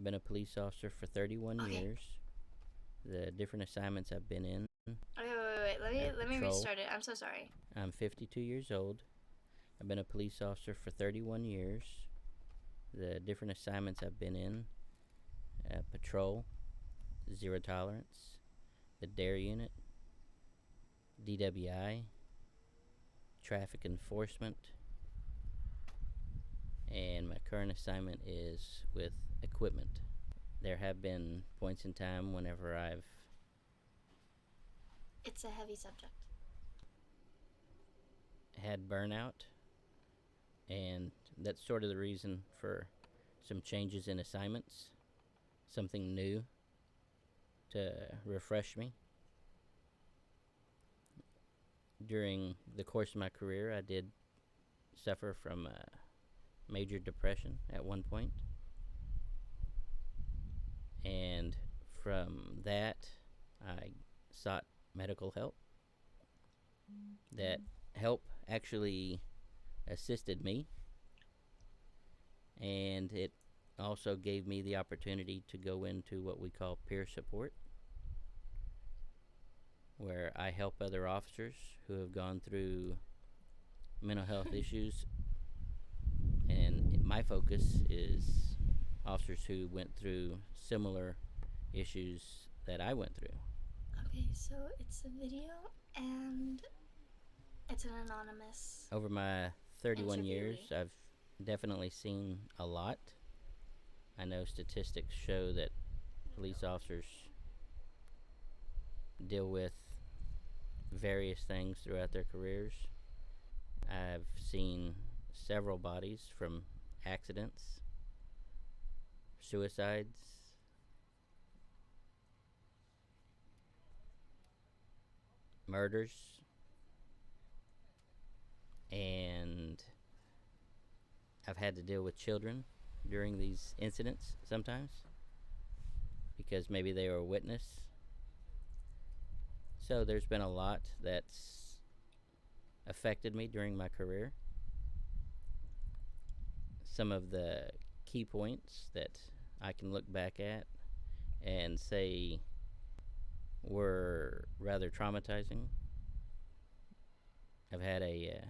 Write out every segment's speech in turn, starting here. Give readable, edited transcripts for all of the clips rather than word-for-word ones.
I've been a police officer for 31 Okay. years. The different assignments I've been in: Wait. Let me patrol. restart it. I'm so sorry. I'm 52 years old. I've been a police officer for 31 years. The different assignments I've been in: patrol, zero tolerance, the DARE unit, DWI, traffic enforcement, and my current assignment is with equipment. There have been points in time whenever I've It's a heavy subject. had burnout, and that's sort of the reason for some changes in assignments, something new to refresh me. During the course of my career, I did suffer from major depression at one point, and from that, I sought medical help. That help actually assisted me, and it also gave me the opportunity to go into what we call peer support, where I help other officers who have gone through mental health issues, and my focus is officers who went through similar issues that I went through. Okay, so it's a video and it's an anonymous Over my 31 years, interviewee. I've definitely seen a lot. I know statistics show that police officers deal with various things throughout their careers. I've seen several bodies from accidents, suicides, murders, and I've had to deal with children during these incidents sometimes because maybe they were a witness. So there's been a lot that's affected me during my career. Some of the key points that I can look back at and say were rather traumatizing. I've had a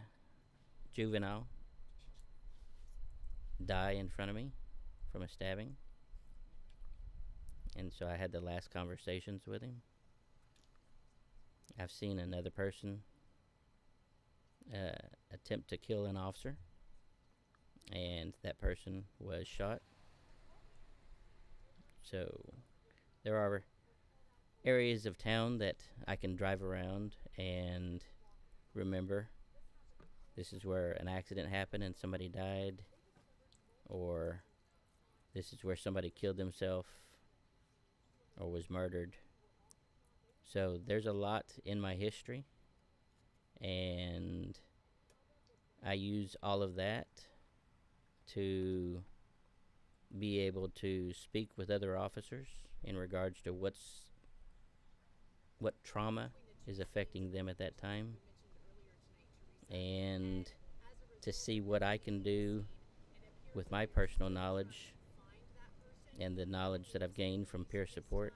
juvenile die in front of me from a stabbing, and so I had the last conversations with him. I've seen another person attempt to kill an officer, and that person was shot. So there are areas of town that I can drive around and remember this is where an accident happened and somebody died, or this is where somebody killed themselves or was murdered. So there's a lot in my history, and I use all of that to be able to speak with other officers in regards to what trauma is affecting them at that time, and to see what I can do with my personal knowledge and the knowledge that I've gained from peer support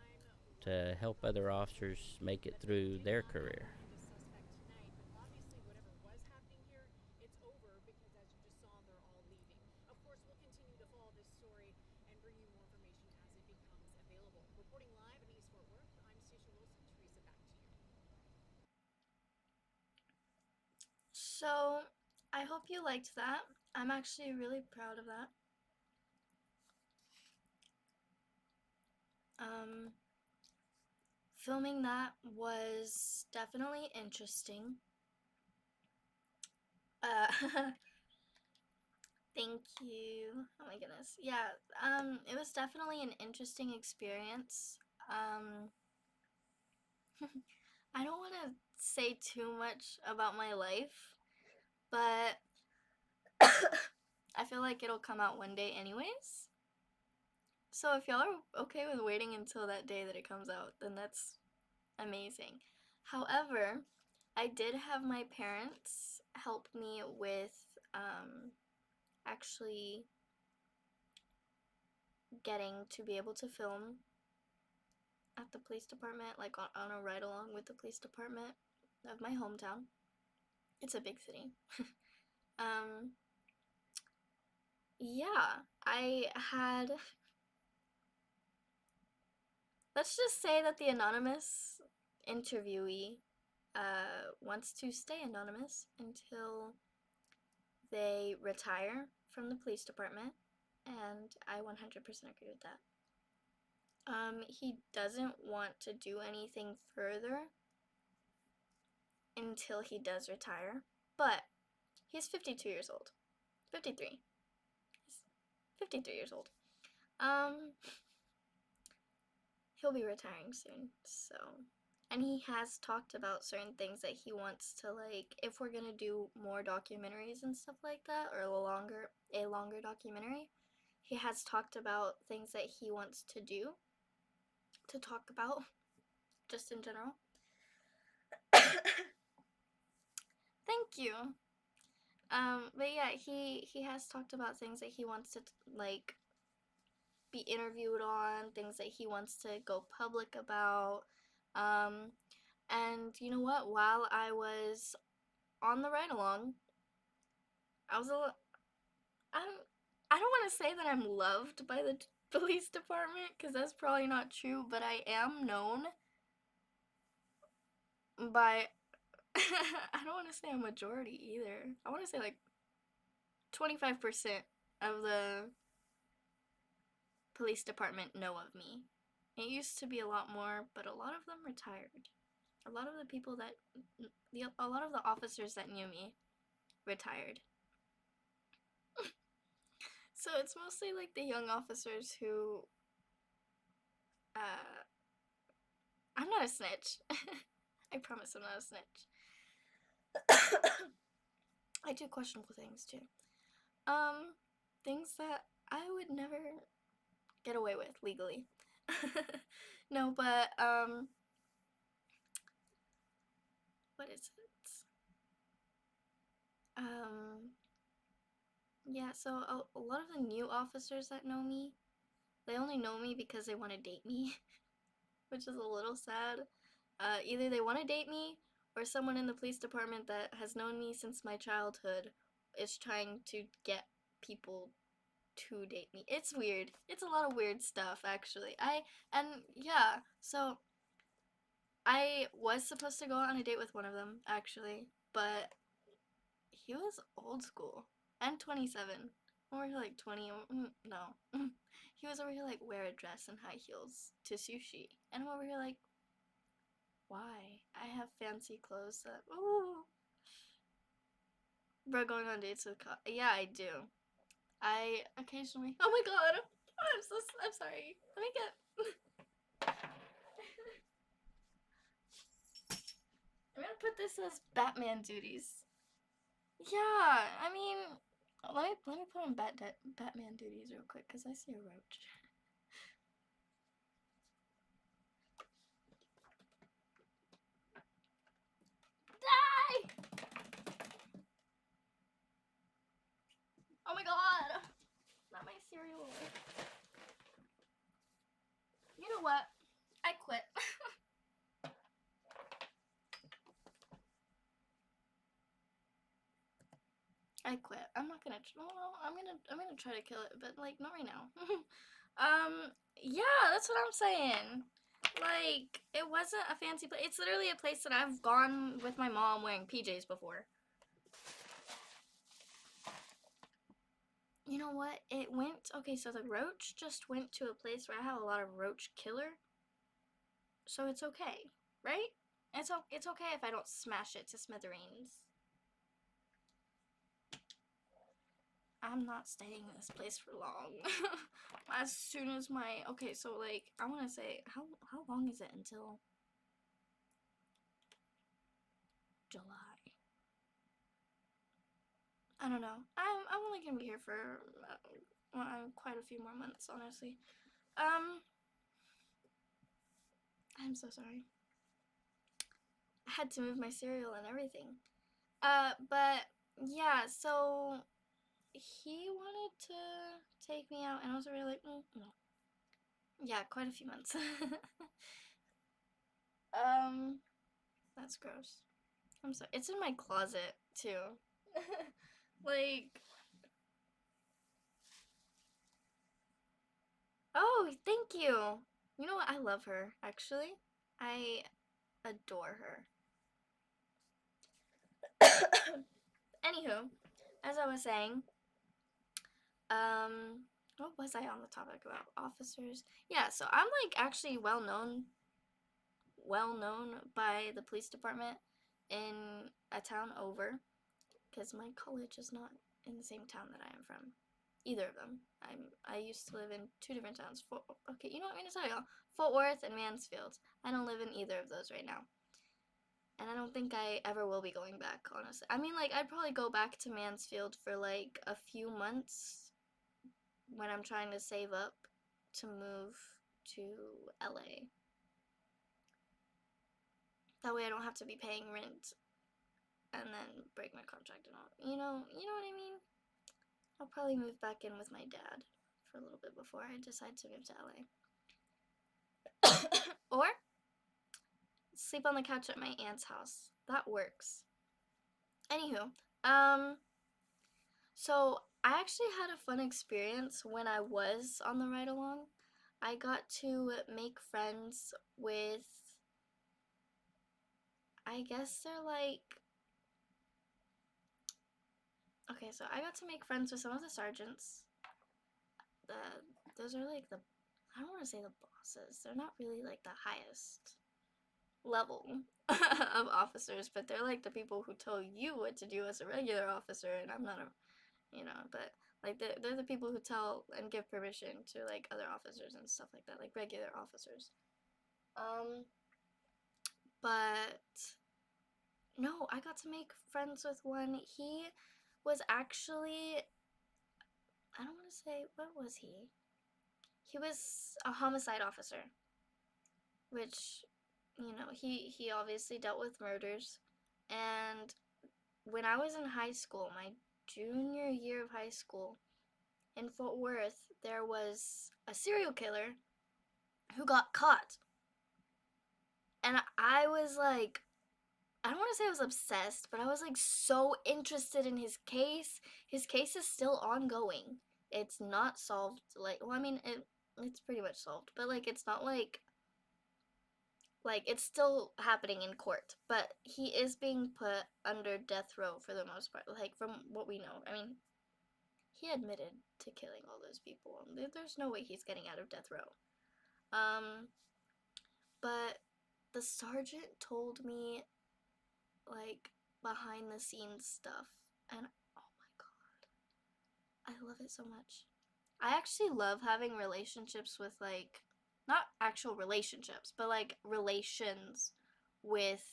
to help other officers make it through their career. So I hope you liked that. I'm actually really proud of that. Um, Filming that was definitely interesting. Uh, thank you. Oh my goodness. Yeah, it was definitely an interesting experience. Um, I don't want to say too much about my life, but I feel like it'll come out one day anyways. So if y'all are okay with waiting until that day that it comes out, then that's amazing. However, I did have my parents help me with actually getting to be able to film at the police department, like on a ride along with the police department of my hometown. It's a big city. um, yeah, I had. Let's just say that the anonymous interviewee wants to stay anonymous until they retire from the police department, and I 100% agree with that. He doesn't want to do anything further until he does retire, but he's 52 years old. 53. He's 53 years old. He'll be retiring soon, so. And he has talked about certain things that he wants to, like, if we're gonna do more documentaries and stuff like that, or a longer documentary, he has talked about things that he wants to do, to talk about, just in general. Thank you. But yeah, he has talked about things that he wants to, like, be interviewed on, things that he wants to go public about. And you know what? While I was on the ride along, I was a little, I'm, I don't want to say that I'm loved by the police department because that's probably not true, but I am known by, I don't want to say a majority either. I want to say like 25% of the police department know of me. It used to be a lot more, but a lot of them retired. A lot of the people that, a lot of the officers that knew me retired. So it's mostly like the young officers who, uh, I'm not a snitch. I promise I'm not a snitch. I do questionable things too. Things that I would never get away with legally. No, but, what is it? Yeah, so a lot of the new officers that know me, they only know me because they want to date me, which is a little sad. Either they want to date me, or someone in the police department that has known me since my childhood is trying to get people to date me. It's weird. It's a lot of weird stuff, actually. So I was supposed to go on a date with one of them, actually, but he was old school and 27. Or like 20. No. He was over here like, wear a dress and high heels to sushi. And I'm over here like, why? I have fancy clothes that. Ooh. Bro, going on dates with. Yeah, I do. I occasionally. Oh my god! I'm sorry. Let me get. I'm gonna put this as Batman duties. Yeah, I mean, let me put on Batman duties real quick because I see a roach. Die! Oh my god! Not my cereal. You know what? I quit. I quit. I'm not gonna. Well, I'm gonna try to kill it, but like not right now. Yeah, that's what I'm saying. Like, it wasn't a fancy place. It's literally a place that I've gone with my mom wearing PJs before. You know what? It went. Okay, so the roach just went to a place where I have a lot of roach killer. So it's okay, right? It's okay if I don't smash it to smithereens. I'm not staying in this place for long. As soon as my okay, so like I want to say how long is it until July? I don't know. I'm only gonna be here for quite a few more months, honestly. I'm so sorry. I had to move my cereal and everything. But yeah, so he wanted to take me out, and I was really like, no. Yeah, quite a few months. um, that's gross. I'm sorry. It's in my closet too. Like, oh, thank you. You know what? I love her, actually. I adore her. Anywho, as I was saying, what was I on the topic about? Officers. Yeah, so I'm like actually well known by the police department in a town over, because my college is not in the same town that I am from. Either of them. I used to live in two different towns. Okay, you know what I'm gonna tell y'all? Fort Worth and Mansfield. I don't live in either of those right now. And I don't think I ever will be going back, honestly. I mean, like, I'd probably go back to Mansfield for like a few months when I'm trying to save up to move to LA. That way I don't have to be paying rent and then break my contract and all. You know what I mean? I'll probably move back in with my dad for a little bit before I decide to move to LA. Or sleep on the couch at my aunt's house. That works. Anywho, so I actually had a fun experience when I was on the ride along. I got to make friends with, I guess they're like, okay, so I got to make friends with some of the sergeants. The those are like the, I don't want to say the bosses. They're not really like the highest level of officers, but they're like the people who tell you what to do as a regular officer, and I'm not but like they're the people who tell and give permission to like other officers and stuff like that, like regular officers. Um, but no, I got to make friends with one. He was actually, I don't want to say, what was he? He was a homicide officer, which, he obviously dealt with murders. And when I was in high school, my junior year of high school, in Fort Worth, there was a serial killer who got caught. And I was like, I don't want to say I was obsessed, but I was like so interested in his case. His case is still ongoing. It's not solved. Like, well, I mean, it's pretty much solved, but like it's not like it's still happening in court, but he is being put under death row for the most part, like from what we know. I mean, he admitted to killing all those people. There's no way he's getting out of death row. Um, but the sergeant told me like behind the scenes stuff, and oh my god, I love it so much. I actually love having relationships with like, not actual relationships, but like relations with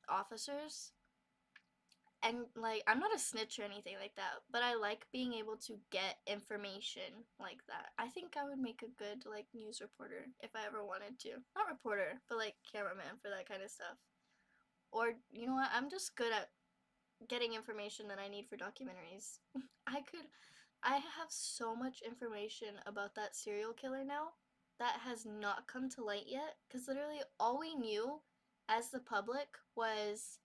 officers. And like, I'm not a snitch or anything like that, but I like being able to get information like that. I think I would make a good like news reporter if I ever wanted to. Not reporter, but like cameraman for that kind of stuff. Or you know what? I'm just good at getting information that I need for documentaries. I could I have so much information about that serial killer now that has not come to light yet, cuz literally all we knew as the public was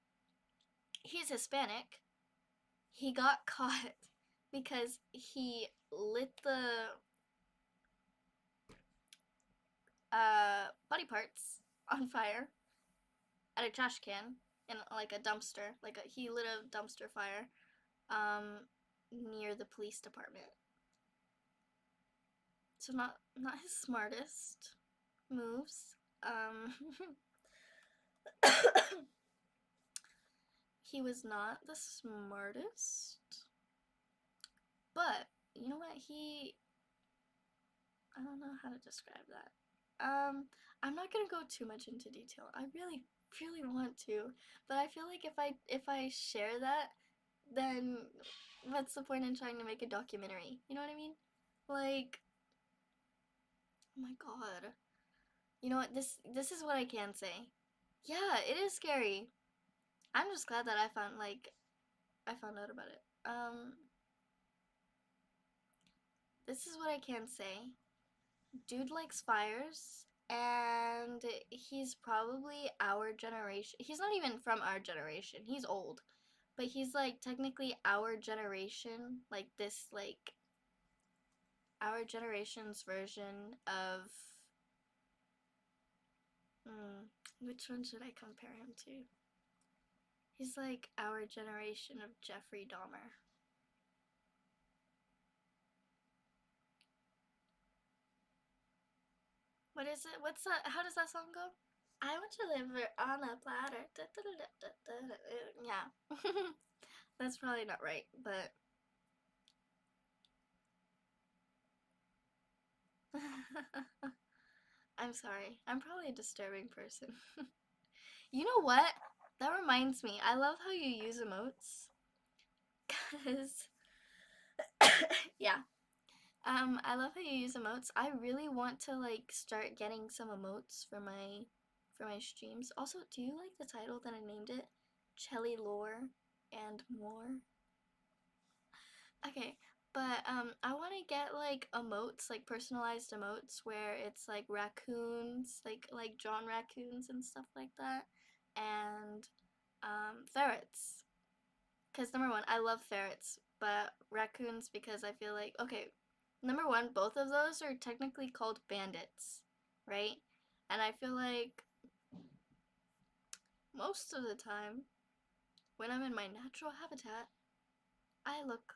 he's Hispanic. He got caught because he lit the body parts on fire at a trash can in like a dumpster. He lit a dumpster fire um, near the police department. So not his smartest moves. He was not the smartest, but you know what? I don't know how to describe that. I'm not gonna go too much into detail. I really, really want to, but I feel like if I share that, then what's the point in trying to make a documentary? You know what I mean? Like, oh my god. You know what? This is what I can say. Yeah, it is scary. I'm just glad that I found out about it. This is what I can say. Dude likes fires, and he's probably our generation. He's not even from our generation. He's old, but he's like technically our generation, like this, like our generation's version of. Hmm, which one should I compare him to? He's like our generation of Jeffrey Dahmer. What is it? What's that? How does that song go? I want to live on a platter. Yeah. That's probably not right, but I'm sorry. I'm probably a disturbing person. You know what? That reminds me. I love how you use emotes. Cause yeah. I love how you use emotes. I really want to like start getting some emotes for my streams. Also, do you like the title that I named it? Chelly Lore and More. Okay, but I want to get like emotes, like personalized emotes where it's like raccoons, like drawn raccoons and stuff like that, and ferrets. Because number one, I love ferrets, but raccoons because I feel like okay, number one, both of those are technically called bandits, right? And I feel like most of the time when I'm in my natural habitat, I look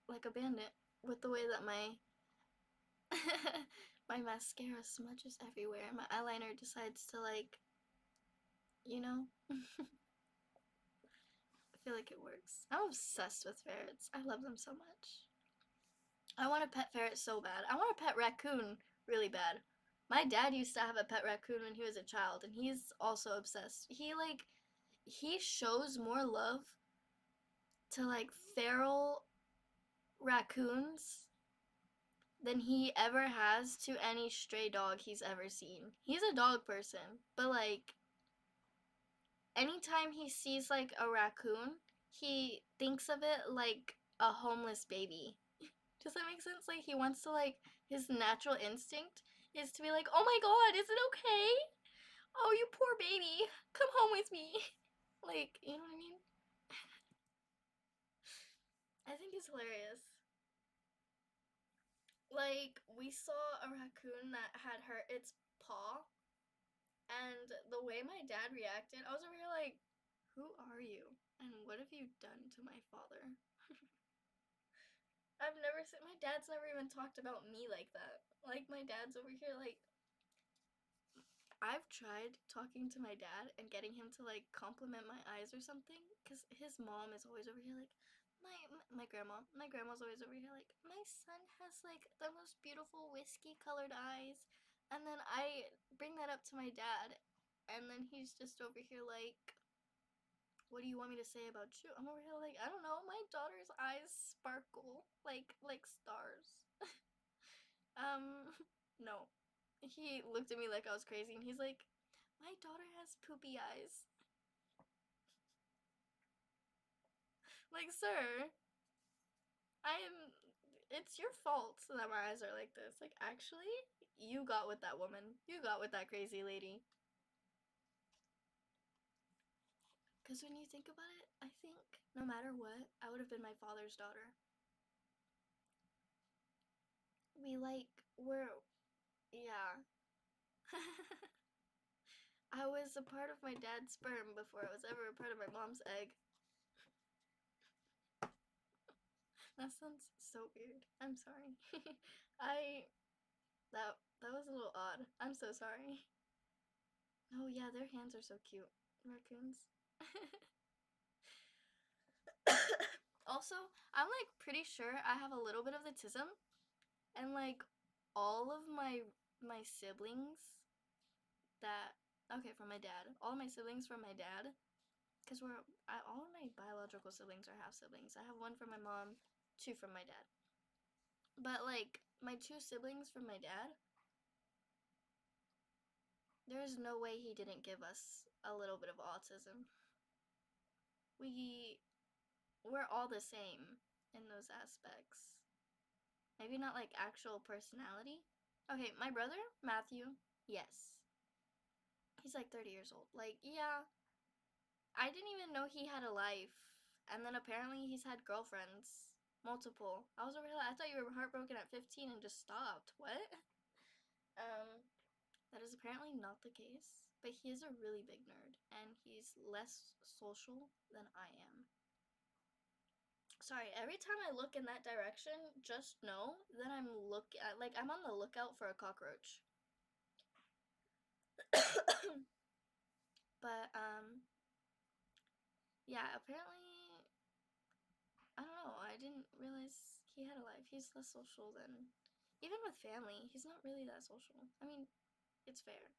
like a bandit with the way that my my mascara smudges everywhere. My eyeliner decides to like, you know, I feel like it works. I'm obsessed with ferrets. I love them so much. I want a pet ferret so bad. I want a pet raccoon really bad. My dad used to have a pet raccoon when he was a child, and he's also obsessed. He shows more love to like feral raccoons than he ever has to any stray dog he's ever seen. He's a dog person, but like anytime he sees like a raccoon, he thinks of it like a homeless baby. Does that make sense? Like he wants to like his natural instinct is to be like, "Oh my god, is it okay? Oh, you poor baby. Come home with me." Like, you know what I mean? I think it's hilarious. Like we saw a raccoon that had hurt its paw, and the way my dad reacted, I was over here like, "Who are you? And what have you done to my father?" I've never seen my dad's never even talked about me like that. Like my dad's over here like I've tried talking to my dad and getting him to like compliment my eyes or something cuz his mom is always over here like my grandma's always over here like my son has like the most beautiful whiskey colored eyes, and then I bring that up to my dad and then he's just over here like, what do you want me to say about you? I'm over here like, I don't know, my daughter's eyes sparkle like stars. Um, no. He looked at me like I was crazy and he's like, my daughter has poopy eyes. Like, sir, I am. It's your fault that my eyes are like this. Like, actually, you got with that woman. You got with that crazy lady. Because when you think about it, I think no matter what, I would have been my father's daughter. We like, we're, yeah. I was a part of my dad's sperm before I was ever a part of my mom's egg. That sounds so weird. I'm sorry. I that was a little odd. I'm so sorry. Oh yeah, their hands are so cute. Raccoons. Also, I'm like pretty sure I have a little bit of the tism, and like all of my siblings that okay from my dad, all of my siblings from my dad, because all of my biological siblings are half siblings. I have one from my mom, two from my dad, but like my two siblings from my dad, there's no way he didn't give us a little bit of autism. We we're all the same in those aspects. Maybe not like actual personality, Okay, my brother, Matthew, yes. He's like 30 years old. Like, yeah, I didn't even know he had a life. And then apparently he's had girlfriends. Multiple. I was over here, I thought you were heartbroken at 15 and just stopped. What? Um, that is apparently not the case. But he is a really big nerd, and he's less social than I am. Sorry, every time I look in that direction, just know that I'm on the lookout for a cockroach. But yeah, apparently I don't know. I didn't realize he had a life. He's less social than even with family. He's not really that social. I mean, it's fair.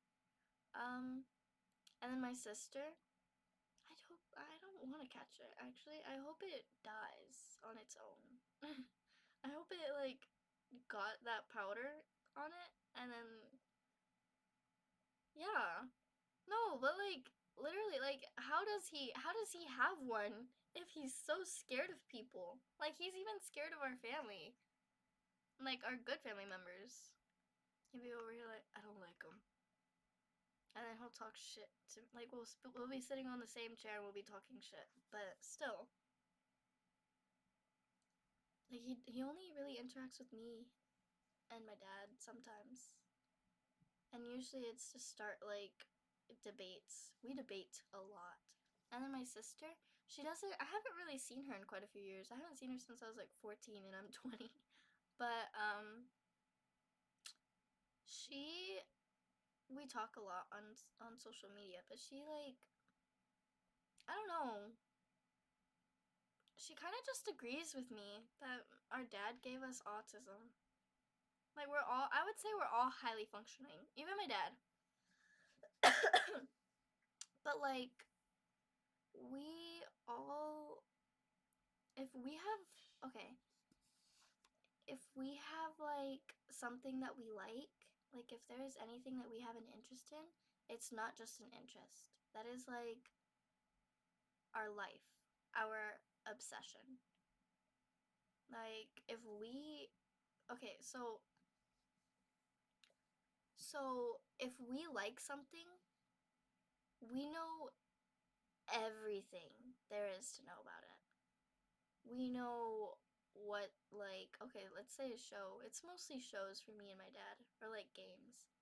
Um, and then my sister. I don't want to catch it. Actually, I hope it dies on its own. I hope it like got that powder on it, and then yeah. No, but like literally, like how does he have one if he's so scared of people? Like he's even scared of our family, like our good family members. He'll be over here like I don't like him, and then he'll talk shit to like we'll be sitting on the same chair and we'll be talking shit, but still, like he only really interacts with me and my dad sometimes, and usually it's to start like debates. We debate a lot. And then my sister, she doesn't. I haven't really seen her in quite a few years. I haven't seen her since I was like 14 and I'm 20. But she we talk a lot on social media, but she like I don't know. She kind of just agrees with me that our dad gave us autism. Like I would say we're all highly functioning. Even my dad. But like we all if we have okay, if we have like something that we like if there is anything that we have an interest in, it's not just an interest. That is like our life, our obsession. Like if we okay, so if we like something, we know everything there is to know about it. We know what like okay, let's say a show. It's mostly shows for me and my dad or like games.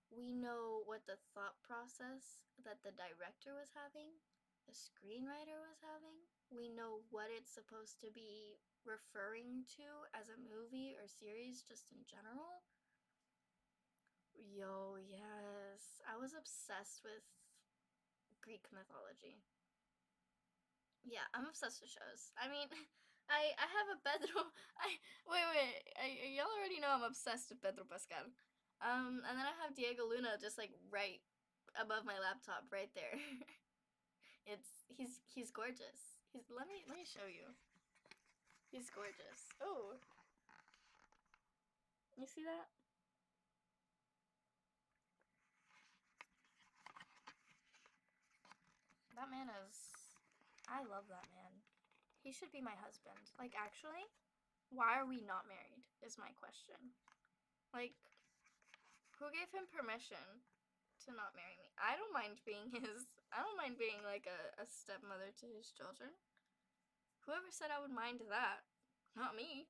We know what the thought process that the director was having, the screenwriter was having. We know what it's supposed to be referring to as a movie or series just in general. Yo, yes. I was obsessed with Greek mythology. Yeah, I'm obsessed with shows. I mean, I have a Pedro. I y'all already know I'm obsessed with Pedro Pascal. And then I have Diego Luna just like right above my laptop, right there. He's gorgeous. He's let me show you. He's gorgeous. Oh, you see that? That man is. I love that man. He should be my husband. Like actually, why are we not married? Is my question. Like, who gave him permission to not marry me? I don't mind being his. I don't mind being like a stepmother to his children. Whoever said I would mind that? Not me.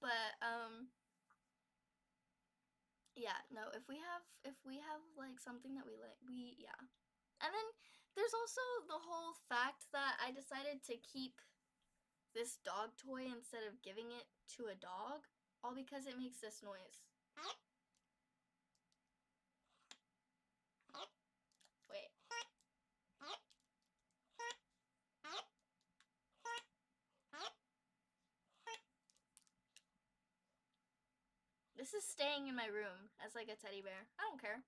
But yeah, no, if we have like something that we like, we yeah. And then there's also the whole fact that I decided to keep this dog toy instead of giving it to a dog, all because it makes this noise. Wait. This is staying in my room as like a teddy bear. I don't care.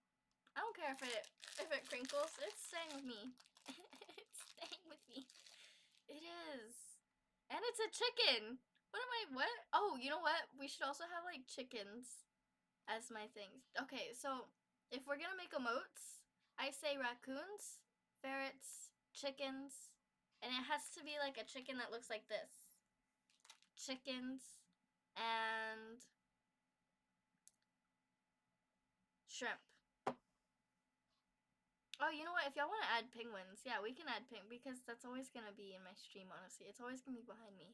I don't care if it crinkles. It's staying with me. It's staying with me. It is. And it's a chicken. What? Oh, you know what? We should also have like chickens as my things. Okay, so if we're gonna make emotes, I say raccoons, ferrets, chickens, and it has to be like a chicken that looks like this. chickens, and shrimp. Oh, you know what? If y'all want to add penguins, yeah, we can add because that's always gonna be in my stream. Honestly, it's always gonna be behind me.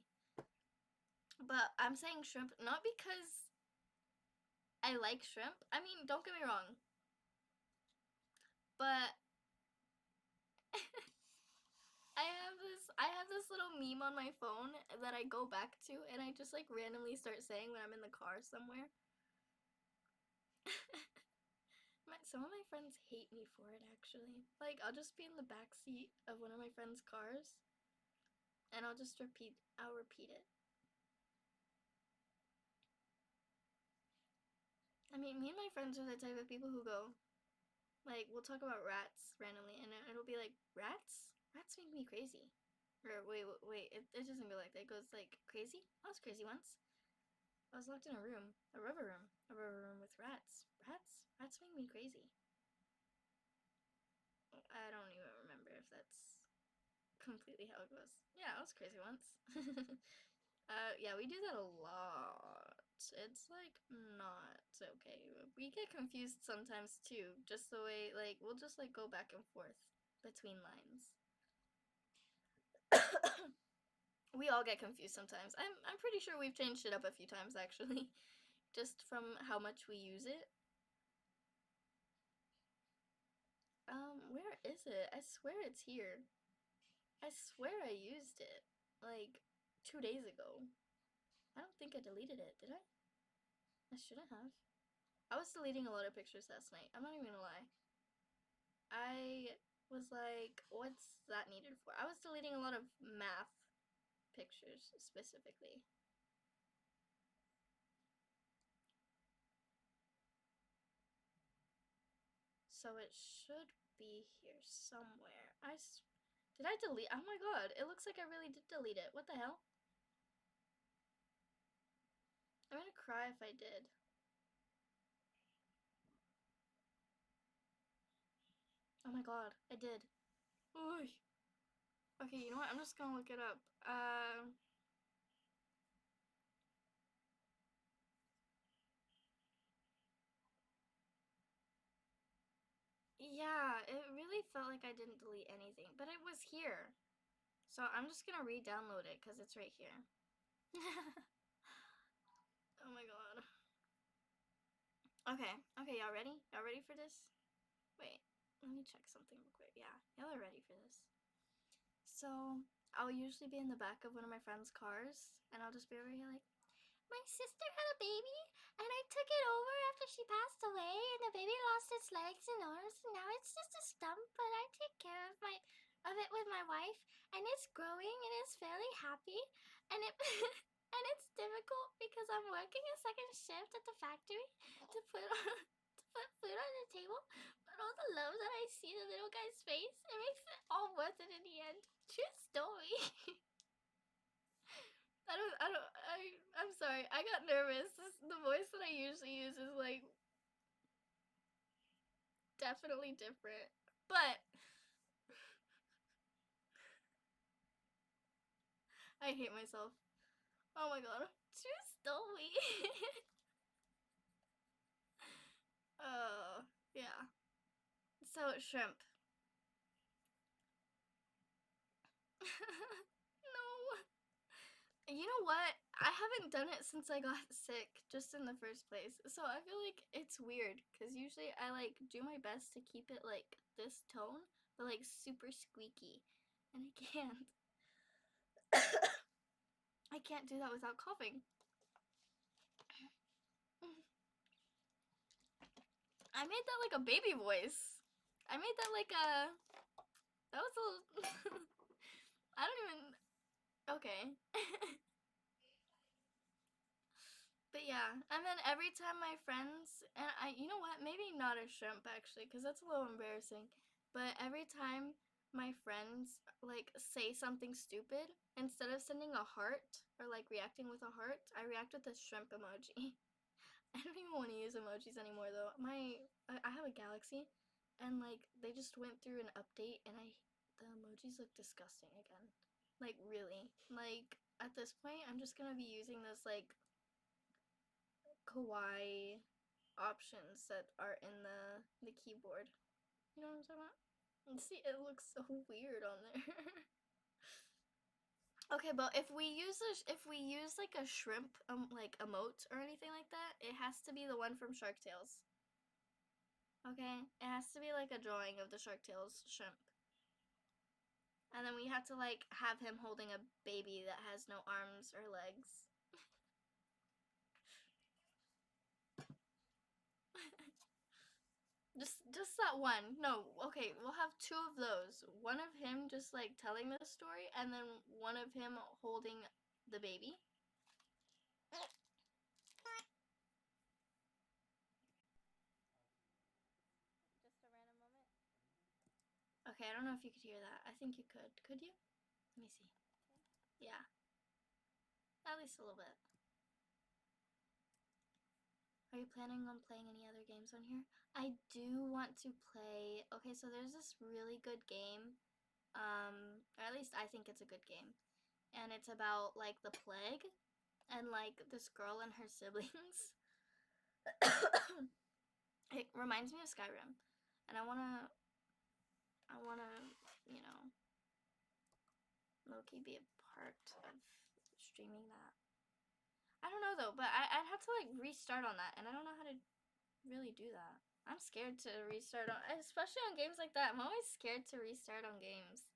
But I'm saying shrimp not because I like shrimp. I mean, don't get me wrong, but I have this little meme on my phone that I go back to, and I just like randomly start saying when I'm in the car somewhere. Some of my friends hate me for it actually. Like I'll just be in the back seat of one of my friends' cars, and I'll repeat it. I mean, me and my friends are the type of people who go, like, we'll talk about rats randomly, and it'll be like, rats? Rats make me crazy. Or, wait, it doesn't go like that. It goes like, crazy? I was crazy once. I was locked in a rubber room with rats. Rats? Rats make me crazy. I don't even remember if that's completely how it goes. Yeah, I was crazy once. Yeah, we do that a lot. It's like not okay. We get confused sometimes too, just the way like we'll just like go back and forth between lines. We all get confused sometimes. I'm pretty sure we've changed it up a few times actually, just from how much we use it. Where is it? I swear it's here. I swear I used it like 2 days ago. I don't think I deleted it, did I? I shouldn't have. I was deleting a lot of pictures last night. I'm not even gonna lie. I was like, what's that needed for? I was deleting a lot of math pictures specifically. So it should be here somewhere. Did I delete? Oh my god, it looks like I really did delete it. What the hell? I'm gonna cry if I did. Oh my god, I did. Ooh. Okay, you know what? I'm just gonna look it up. Yeah, it really felt like I didn't delete anything, but it was here. So I'm just gonna re-download it because it's right here. Oh my god. Okay, okay, y'all ready? Y'all ready for this? Wait, let me check something real quick. Yeah, y'all are ready for this. So I'll usually be in the back of one of my friends' cars, and I'll just be over here like, my sister had a baby, and I took it over after she passed away, and the baby lost its legs and arms, and now it's just a stump. But I take care of it with my wife, and it's growing, and it's fairly happy, and it and it's difficult because I'm working a second shift at the factory to put on, to put food on the table. But all the love that I see in the little guy's face, it makes it all worth it in the end. True story. I'm sorry. I got nervous. The voice that I usually use is like definitely different. But I hate myself. Oh my god. True story. Oh, yeah. So, shrimp. No. You know what? I haven't done it since I got sick, just in the first place. So I feel like it's weird because usually I like do my best to keep it like this tone, but like super squeaky, and I can't. I can't do that without coughing. I made that like a baby voice. I made that like a. That was a little. I don't even. Okay. But yeah, and then every time my friends and you know what? Maybe not a shrimp actually, because that's a little embarrassing. But every time my friends like say something stupid, instead of sending a heart or like reacting with a heart, I react with a shrimp emoji. I don't even want to use emojis anymore though. I have a Galaxy, and like they just went through an update, and the emojis look disgusting again. Like really, like at this point, I'm just gonna be using this like kawaii options that are in the keyboard. You know what I'm talking about? And see, it looks so weird on there. Okay, but if we use like a shrimp like emote or anything like that, it has to be the one from Shark Tales. Okay, it has to be like a drawing of the Shark Tales shrimp. And then we have to like have him holding a baby that has no arms or legs. Just that one. No, okay, we'll have two of those. One of him just like telling the story and then one of him holding the baby. Just a random moment. Okay, I don't know if you could hear that. I think you could. Could you? Let me see. Yeah. At least a little bit. Are you planning on playing any other games on here? I do want to play. Okay, so there's this really good game. Or at least I think it's a good game. And it's about like the plague and like this girl and her siblings. It reminds me of Skyrim. And I wanna, you know, low-key be a part of streaming that. I don't know though, but I'd have to like restart on that, and I don't know how to really do that. I'm scared to restart on, especially on games like that. I'm always scared to restart on games.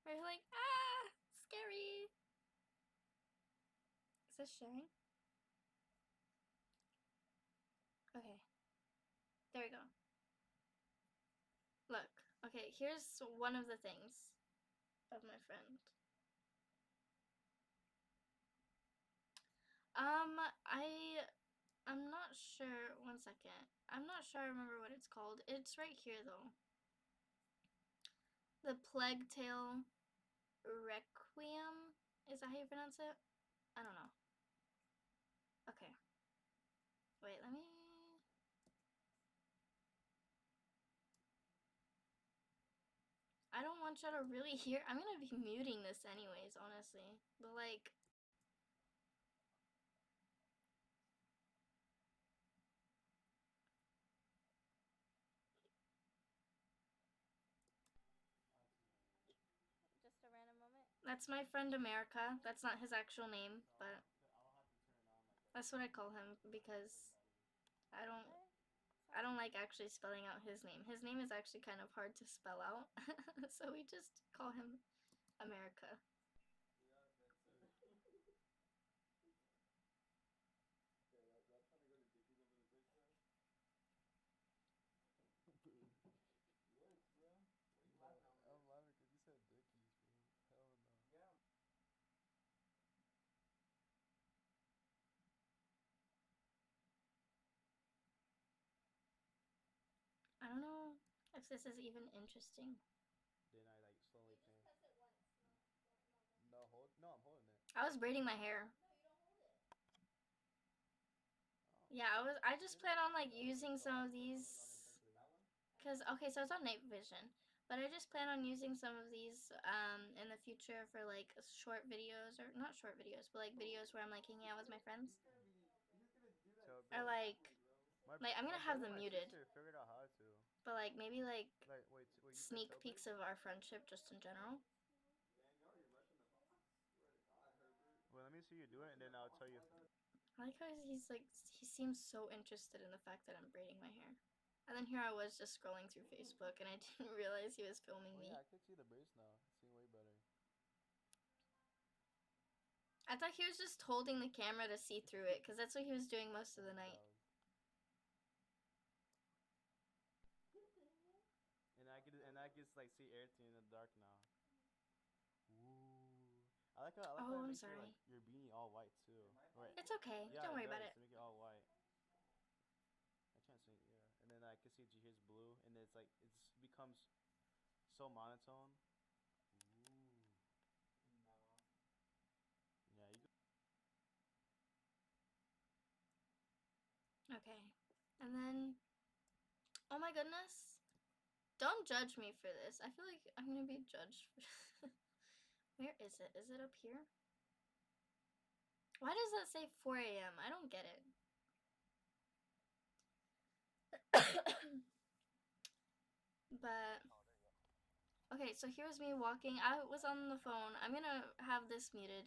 Where you're like, ah, scary. Is this sharing? Okay, there we go. Look, okay, here's one of the things of my friend. Um, I, I'm not sure. One second. I'm not sure I remember what it's called. It's right here though. The Plague Tale Requiem. Is that how you pronounce it? I don't know. Okay. Wait, let me. I don't want you to really hear. I'm gonna be muting this anyways, honestly. But like, Just a random moment. that's my friend America. That's not his actual name, but that's what I call him because I don't Okay. I don't like actually spelling out his name. His name is actually kind of hard to spell out. So we just call him America. I'm laughing because you said dickies, bro. Hell no. I don't know if this is even interesting. Then I like slowly pan. No, hold. No, I'm holding it. I was braiding my hair. Oh. Yeah, I just plan on like using some of these cuz okay, so it's on night vision. But I just plan on using some of these in the future for like short videos or not short videos, but like videos where I'm like hanging out with my friends. So, Or bro, like I'm going my to have brother and them my muted, sister figured out how to. but like maybe like Like, wait, you said sneak tailbake? peeks of our friendship just in general. Well, let me see you do it, and then I'll tell you. I like how he's like he seems so interested in the fact that I'm braiding my hair. And then here I was just scrolling through Facebook and I didn't realize he was filming Oh yeah, me. I can see the braids now. It's seeing way better. I thought he was just holding the camera to see through it because that's what he was doing most of the night. Dog. And I can like see everything in the dark now. Ooh. I like how Oh, it I'm makes your like sorry. your beanie all white too. Right. It's okay. Yeah, Don't it worry about does. it. To make it all white. I can't see. Yeah, and then I can see Jihir's blue, and it's like it becomes so monotone. Ooh. Yeah, you. Okay. And then, oh my goodness. Don't judge me for this. I feel like I'm gonna be judged. Where is it? Is it up here? Why does that say 4 a.m.? I don't get it. But okay, so here's me walking. I was on the phone. I'm gonna have this muted.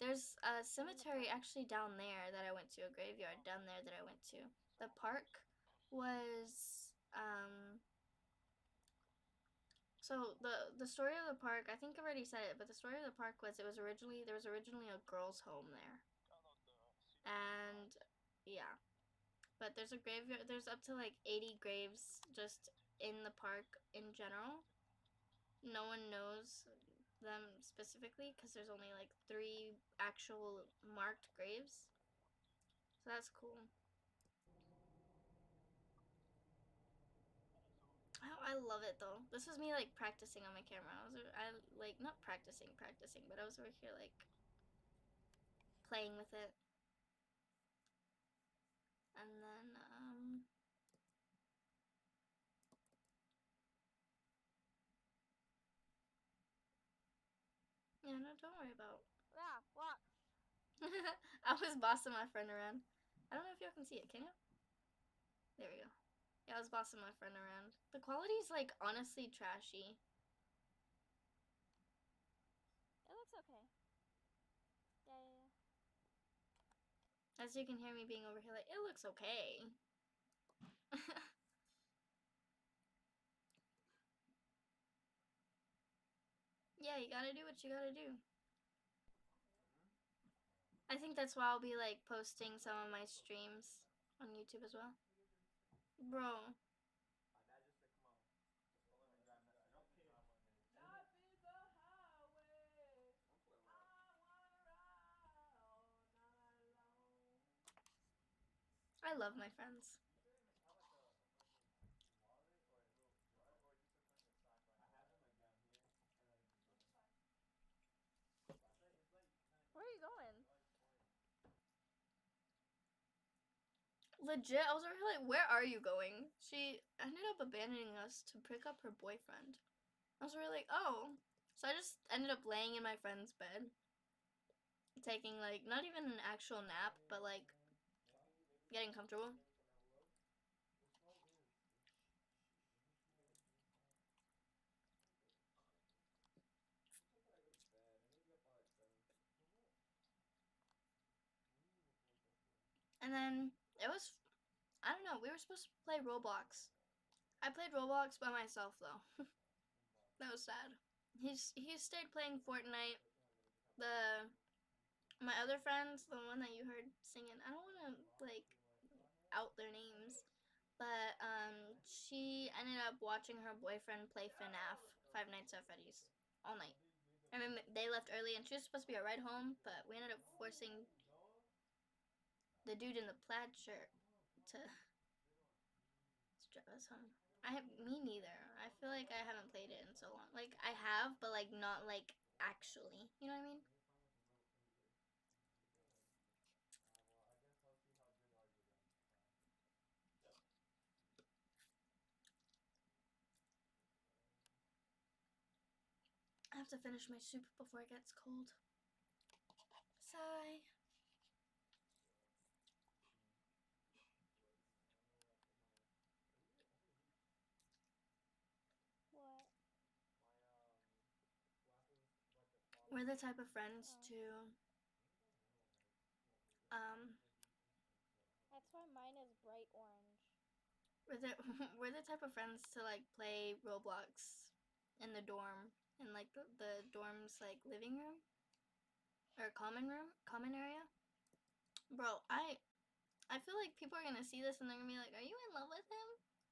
There's a cemetery actually down there that I went to, a graveyard down there that I went to. The park was so the story of the park, I think I've already said it, but the story of the park was there was originally a girls' home there. And yeah, but there's a graveyard. There's up to like 80 graves just in the park in general. No one knows them specifically because there's only like 3 actual marked graves. So that's cool. Oh, I love it though. This is me like practicing on my camera. I like not practicing, but I was over here like playing with it. And then yeah, no, don't worry about. Yeah, what? I was bossing my friend around. I don't know if y'all can see it. Can you? There we go. Yeah, I was bossing my friend around. The quality's like honestly trashy. It looks okay. Yeah. As you can hear me being over here like, it looks okay. Yeah, you gotta do what you gotta do. I think that's why I'll be like posting some of my streams on YouTube as well. Bro. My dad just said, "Come on, let's pull up and drive that." Okay. Life is a highway. I'm pulling right. I wanna ride all night long. I love my friends. You shouldn't have like a fucking wallet or a little zipper, or just a fucking sack like. I have them like down here, and then just there. It's like kind of Where are you easy. going? They're like 20. Legit, I was over here like, where are you going? She ended up abandoning us to pick up her boyfriend. I was really like, oh. So I just ended up laying in my friend's bed. Taking like, not even an actual nap, but like, getting comfortable. And then it was, I don't know, we were supposed to play Roblox. I played Roblox by myself though. That was sad. He stayed playing Fortnite. The my other friends, the one that you heard singing, I don't want to like out their names, but she ended up watching her boyfriend play FNAF, Five Nights at Freddy's, all night. I mean, they left early, and she was supposed to be a ride home, but we ended up forcing the dude in the plaid shirt to drive us home. Me neither. I feel like I haven't played it in so long. Like I have, but like not like actually. You know what I mean? Well, I guess I'll see how good are you then. I have to finish my soup before it gets cold. Sigh. What? We're the type of friends Oh. to That's why mine is bright orange. we're the we're the type of friends to like play Roblox in the dorm in like the dorm's like living room, common area. Bro, I feel like people are gonna see this and they're gonna be like, "Are you in love with him?"